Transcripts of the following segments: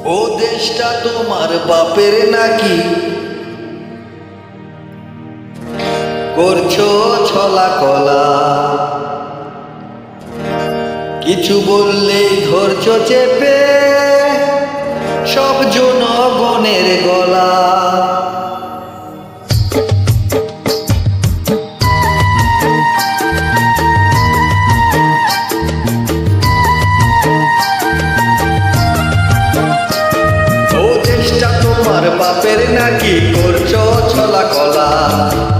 ও দেশটা তোমার বাপের নাকি? করছো ছলা কলা, কিছু বললেই ধরছো চেপে সব জনগণের গলা। তোমার বাপের নাকি? করছো ছলা কলা,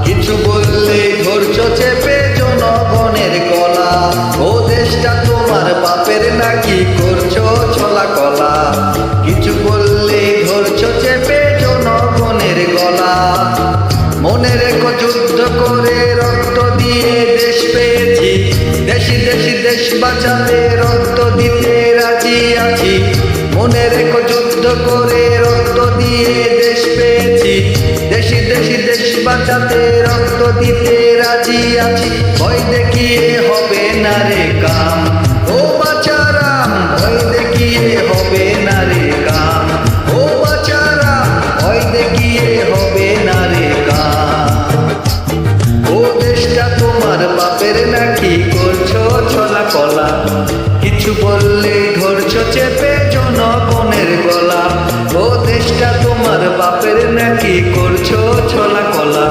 কিছু বললে ধরছো চেপে জনগণের গলা। ও দেশটা তোমার বাপের নাকি? করছো ছলা কলা, কিছু বললে ধরছো চেপে জনগণের গলা। মনে রেখো যুদ্ধ করে রক্ত দিয়ে দেশ পেয়েছি, দেশি দেশি দেশ বাঁচাতে রক্ত দিতে রাজি আছি। মনে রেখো যুদ্ধ করে রক্ত দিয়ে দেশ পেয়েছি, দেশি দেশি দেশ বাঁচাতে রক্ত দিতে রাজি আছি। ভয় দেখিয়ে হবে না রে কাম, ও বাচারাম, ভয় দেখিয়ে হবে না রে কাম, ও বাচারাম, ভয় দেখিয়ে হবে না রে কাম। ও দেশটা তোমার বাপের নাকি? করছো ছলা কলা, কিছু বললে ধরছো চেপে জনগণের গলা। ও দেশটা তোমার বাপের নাকি? করছো ছলা কলা,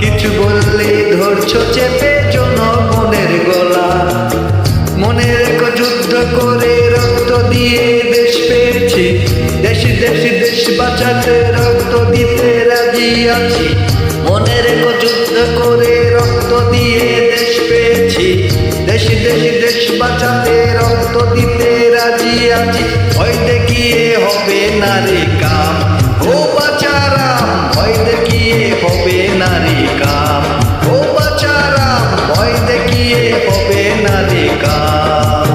কিছু বললে ধরছো চেপে জনগণের গলা। মনে রেখো যুদ্ধ করে রক্ত দিয়ে দেশ পেয়েছি, দেশি দেশি দেশ বাঁচাতে রক্ত দিতে রাজি আছি। মনে রেখো যুদ্ধ করে রক্ত দিয়ে দেশ পেয়েছি, দেশি দেশি দেশ বাঁচাতে রক্ত দিতে রাজি আছি। ভয় দেখিয়ে হবে না রে কাম, ও বাচারাম, ভয় দেখিয়ে হবে না রে কাম, ও বাচারাম, ভয় দেখিয়ে হবে না রে কাম।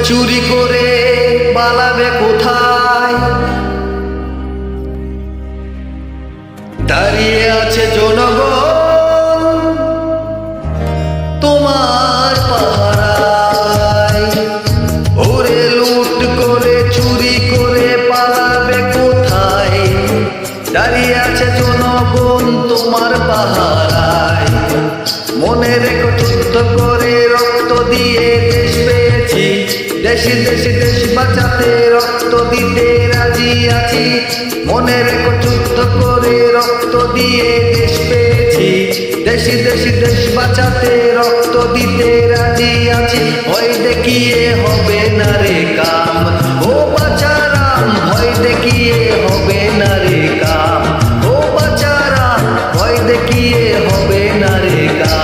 চুরি করে পালাবে কোথায়? দাঁড়িয়ে আছে জনগণ তোমার পাহারায়। ওরে লুট করে চুরি করে পালাবে কোথায়? দাঁড়িয়ে আছে জনগণ তোমার পাহারায়। মনে রেখো যুদ্ধ করে রক্ত দিয়ে দেশ পেয়েছি, দেশি দেশি দেশ বাঁচাতে রক্ত দিতে রাজি আছি। মনে রেখো যুদ্ধ করে রক্ত দিয়ে দেশ পেয়েছি, দেশি দেশি দেশ বাঁচাতে রক্ত দিতে রাজি আছি। ভয় দেখিয়ে হবে না রে কাম, ও বাচারাম, ভয় দেখিয়ে হবে না রে কাম, ও বাচারাম, ভয় দেখিয়ে হবে না রে কাম।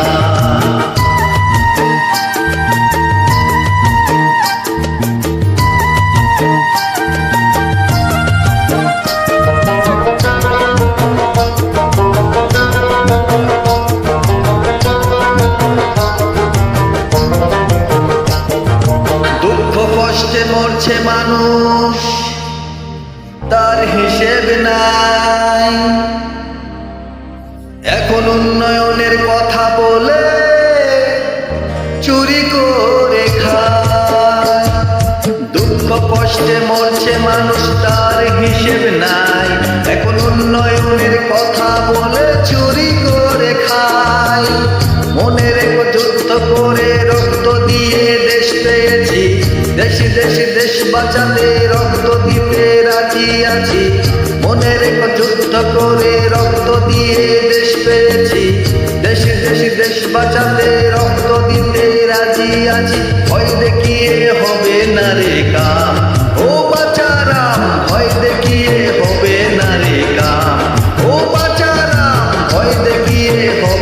কষ্টে মরছে মানুষ, তার হিসেব নাই। এখন উন্নয়নের কথা বলে চুরি করে খায়। দুঃখ কষ্টে মরছে মানুষ, তার হিসেব নাই। এখন উন্নয়নের কথা বলে চুরি করে খায়। মনে রেখো যুদ্ধ করে রক্ত দিয়ে দেশ পেয়েছি, দেশি দেশি দেশ বাঁচাতে রক্ত দিতে রাজি আছি। মনে রেখো যুদ্ধ করে রক্ত দিয়ে দেশ পেয়েছি, দেশি দেশি দেশ বাঁচাতে রক্ত দিতে রাজি আছি। ভয় দেখিয়ে হবে না রে কাম, ও বাচারাম, ভয় দেখিয়ে হবে না রে কাম, ও বাচারাম, ভয় দেখিয়ে হবে